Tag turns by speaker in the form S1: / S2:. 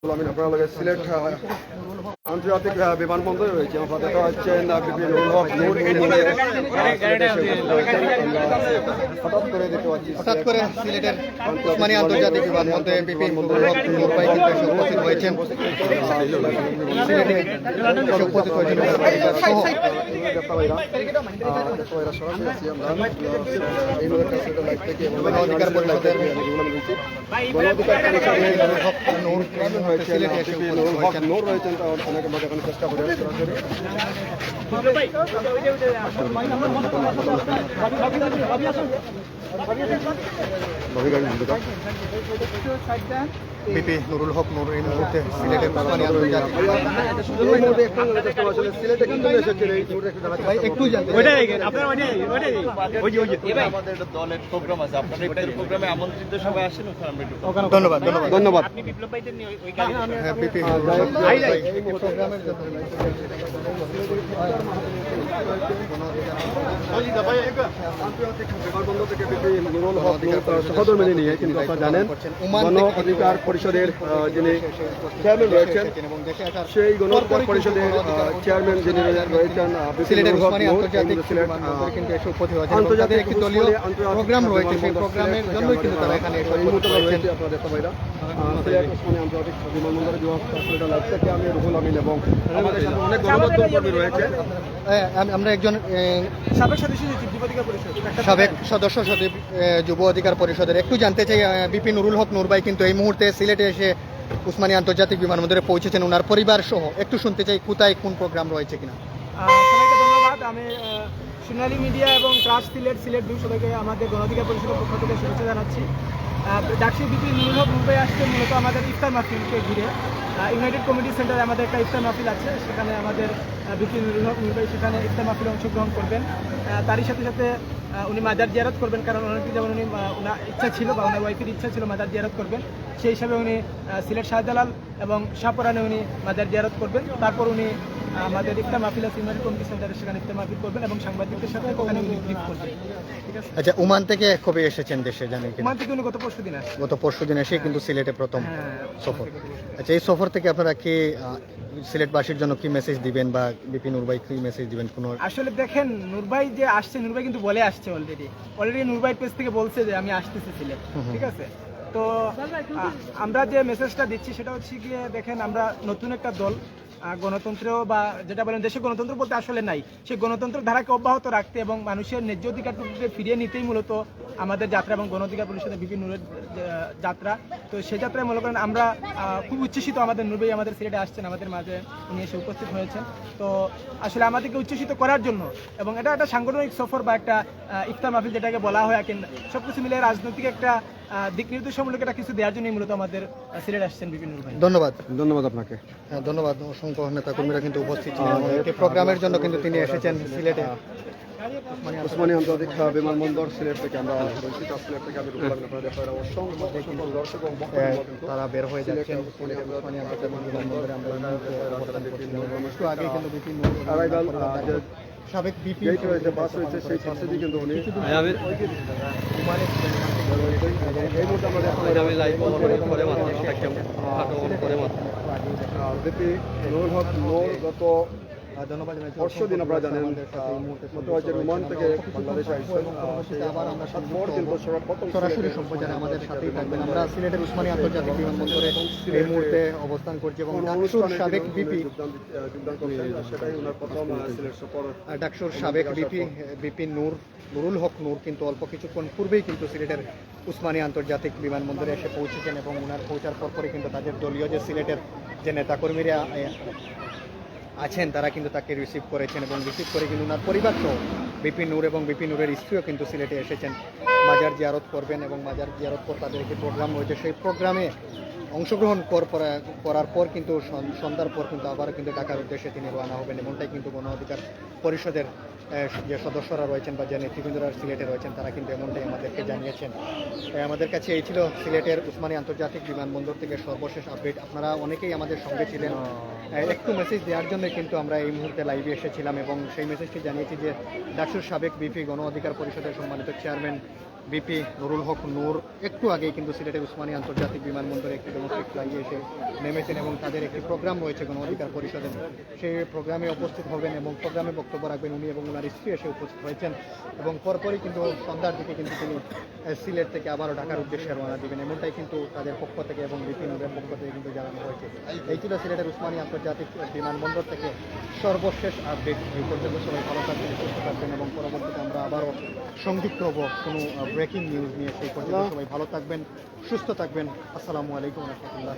S1: আমি আপনার লগে সিলেট আন্তর্জাতিক বিমানবন্দরে রয়েছে আমাদের হচ্ছেন বিভিন্ন
S2: হঠাৎ করে সিলেটের উসমানী আন্তর্জাতিক বিমানবন্দরে বিপিন নুরুল হক নূর ভাই কিন্তু এসে উপস্থিত হয়েছেন। সিলেটে এসে উপস্থিত হয়েছেন গণ অধিকার পরিষদের সিলেটে এসে
S1: নূর রয়েছেন অনেকে দেখানোর চেষ্টা করে
S2: বিপি নুরুল হক নূর এই মুহূর্তে সিলেটের উসমানী আন্তর্জাতিক ধন্যবাদ ধন্যবাদ সহধর্মিনী নিয়ে কিন্তু আপনারা জানেন গণ অধিকার পরিষদের যিনি চেয়ারম্যান রয়েছেন সেই গণ অধিকার পরিষদের চেয়ারম্যান যিনি রয়েছেন সিলেটের উসমানী আন্তর্জাতিক কিন্তু এসে উপস্থিত হয়েছেন আন্তর্জাতিক একটি দলীয় প্রোগ্রাম রয়েছে সেই প্রোগ্রামের জন্যই কিন্তু তারা এখানে এসে উপস্থিত হয়েছেন।
S1: আপনাদের সবাইরা উসমানী আন্তর্জাতিক বিমানবন্দরে লাইভ থেকে আমি রুহুল আমিন এবং আমাদের সাথে অনেক গণমাধ্যম কর্মী রয়েছে।
S2: আমরা একজন সাবেক সদস্য সচিব যুব অধিকার পরিষদের একটু জানতে চাই বিপি নুরুল হক নূর ভাই কিন্তু এই মুহূর্তে সিলেটে এসে উসমানী আন্তর্জাতিক বিমানবন্দরে পৌঁছেছেন ওনার পরিবার সহ, একটু শুনতে চাই কোথায় কোন প্রোগ্রাম রয়েছে কিনা।
S3: সবাইকে ধন্যবাদ। আমি সোনালী মিডিয়া এবং ট্রাস্ট সিলেট দুই সবাইকে আমাদের গণ অধিকার পরিষদের পক্ষ থেকে শুভেচ্ছা জানাচ্ছি। ডাকসি বিপি নুরুল হক নূর ভাই আসছে মূলত আমাদের ইফতার মাহফিলকে ঘিরে। ইউনাইটেড কমিটি সেন্টারে আমাদের একটা ইফতার মাহফিল আছে, সেখানে আমাদের বিপি নুরুল হক নূর ভাই সেখানে ইফতার মাহফিলে অংশগ্রহণ করবেন। তারই সাথে সাথে উনি মাজার জিয়ারত করবেন, কারণ অনেকদিন যেমন উনি ওনার ইচ্ছা ছিল বা ওনার ওয়াইফের ইচ্ছা ছিল মাজার জিয়ারত করবেন, সেই হিসাবে উনি সিলেট শাহজালাল এবং শাহপরানে উনি মাজার জিয়ারত করবেন। তারপর উনি আমাদের ইফতার মাহফিল আছে ইউনাইটেড কমিটি সেন্টারে, সেখানে ইফতার মাহফিল করবেন এবং সাংবাদিকদের সাথে ওখানে উনি ব্রিফ করবেন। ঠিক আছে।
S2: আচ্ছা, ওমান থেকে কবে এসেছেন দেশে জানেন কি?
S3: ওমান থেকে উনি গত পরশুদিন আসেন।
S2: গত পরশুদিন এসে কিন্তু সিলেটে প্রথম সফর। আচ্ছা, এই সফর থেকে আপনারা কি সিলেটবাসীর জন্য কি মেসেজ দিবেন বা বিপি নূর ভাই কি মেসেজ দিবেন? কোনো
S3: আসলে দেখেন, নূর ভাই যে আসছে, নূর ভাই কিন্তু বলে আসছে অলরেডি নূর ভাই পেজ থেকে বলছে যে আমি আসতেছি সিলেট। ঠিক আছে। তো আমরা যে মেসেজটা দিচ্ছি সেটা হচ্ছে গিয়ে দেখেন, আমরা নতুন একটা দল, গণতন্ত্র বা যেটা বলেন দেশে গণতন্ত্র বলতে আসলে নাই, সেই গণতন্ত্র ধারাকে অব্যাহত রাখতে এবং মানুষের ন্যায্য অধিকারটুকুকে ফিরিয়ে নিতেই মূলত আমাদের যাত্রা এবং গণ অধিকার পরিষদের বিভিন্ন যাত্রা। তো সেই যাত্রায় মনে করেন আমরা খুব উচ্ছ্বসিত, আমাদের নূর ভাই আমাদের সিলেটে আসছেন, আমাদের মাঝে উনি এসে উপস্থিত হয়েছেন। তো আসলে আমাদেরকে উচ্ছ্বসিত করার জন্য, এবং এটা একটা সাংগঠনিক সফর বা একটা ইফতার মাহফিল যেটাকে বলা হয়, কিন্তু সবকিছু মিলে রাজনৈতিক একটা দিক নির্দেশমূলক একটা কিছু দেওয়ার জন্যই মূলত আমাদের সিলেট আসছেন বিপিন নূর ভাই।
S2: ধন্যবাদ আপনাকে। ধন্যবাদ। অসংখ্য নেতাকর্মীরা কিন্তু উপস্থিত ছিলেন এই প্রোগ্রামের জন্য কিন্তু তিনি এসেছেন সিলেটে।
S1: উসমানী আন্তর্জাতিক বিমানবন্দর সিলেট থেকে আমরা সিলেট থেকে আমি রুহুল আমিন আপনাদের অসংখ্য দর্শক এবং
S2: তারা বের হয়ে যাচ্ছেন উসমানী আন্তর্জাতিক বিমানবন্দরে। আমরা একটু আগে কিন্তু বিপিন সাবেক বিপি
S1: রয়েছে, বাস রয়েছে, সেই বাসে কিন্তু উনি এই মুহূর্তে বিপি নুরুল হক নূর গত পরশুদিন আপনারা জানেন ওমান থেকে বাংলাদেশে আসছেন।
S2: সরাসরি সম্প্রচারে আমাদের সাথেই থাকবেন। আমরা সিলেটের উসমানী আন্তর্জাতিক বিমানবন্দরে এই মুহূর্তে অবস্থান করছি এবং ডাকসুর সাবেক বিপি ডাকসুর সাবেক বিপি নুরুল হক নূর কিন্তু অল্প কিছুক্ষণ পূর্বেই কিন্তু সিলেটের উসমানী আন্তর্জাতিক বিমানবন্দরে এসে পৌঁছেছেন এবং ওনার পৌঁছার পরপরই কিন্তু তাদের দলীয় যে সিলেটের যে নেতাকর্মীরা আছেন তারা কিন্তু তাকে রিসিভ করেছেন এবং রিসিভ করে কিন্তু ওনার পরিবার সহ বিপি নূর এবং বিপি নূরের স্ত্রীও কিন্তু সিলেটে এসেছেন মাজার জিয়ারত করবেন এবং মাজার জিয়ারত পর তাদের একটি প্রোগ্রাম রয়েছে, সেই প্রোগ্রামে অংশগ্রহণ করার পর কিন্তু সন্ধ্যার পর কিন্তু আবার কিন্তু ঢাকার উদ্দেশ্যে তিনি রওনা হবেন। এমনটাই কিন্তু গণ অধিকার পরিষদের যে সদস্যরা রয়েছেন বা যে নেতৃবৃন্দরা সিলেটে রয়েছেন তারা কিন্তু এমনটাই আমাদেরকে জানিয়েছেন। আমাদের কাছে এই ছিল সিলেটের উসমানী আন্তর্জাতিক বিমানবন্দর থেকে সর্বশেষ আপডেট। আপনারা অনেকেই আমাদের সঙ্গে ছিলেন, একটু মেসেজ দেওয়ার জন্য কিন্তু আমরা এই মুহূর্তে লাইভে এসেছিলাম এবং সেই মেসেজটি জানিয়েছি যে ডাকসুর সাবেক বিপি গণ অধিকার পরিষদের সম্মানিত চেয়ারম্যান বিপি নুরুল হক নূর একটু আগেই কিন্তু সিলেটের উসমানী আন্তর্জাতিক বিমানবন্দরে একটি ডোমেস্টিক ফ্লাইটে এসে নেমেছেন এবং তাদের একটি প্রোগ্রাম রয়েছে গণ অধিকার পরিষদের, সেই প্রোগ্রামে উপস্থিত হবেন এবং প্রোগ্রামে বক্তব্য রাখবেন উনি এবং ওনার স্ত্রী এসে উপস্থিত হয়েছেন এবং পরপরই কিন্তু সন্ধ্যার দিকে কিন্তু তিনি সিলেট থেকে আবারও ঢাকার উদ্দেশ্যে রওনা দিবেন, এমনটাই কিন্তু তাদের পক্ষ থেকে এবং বিপি নূরের পক্ষ থেকে কিন্তু জানানো হয়েছে। এই ছিল সিলেটের উসমানী আন্তর্জাতিক বিমানবন্দর থেকে সর্বশেষ আপডেট। এই পর্যন্ত সবাই ভালো থাকবেন, সুস্থ থাকবেন এবং পরবর্তীতে আমরা আবারও সংযুক্ত হব কোনো ব্রেকিং নিউজ নিয়ে। সেই পর্যন্ত সবাই ভালো থাকবেন, সুস্থ থাকবেন। আসসালামু আলাইকুম রহমতুল্লাহ।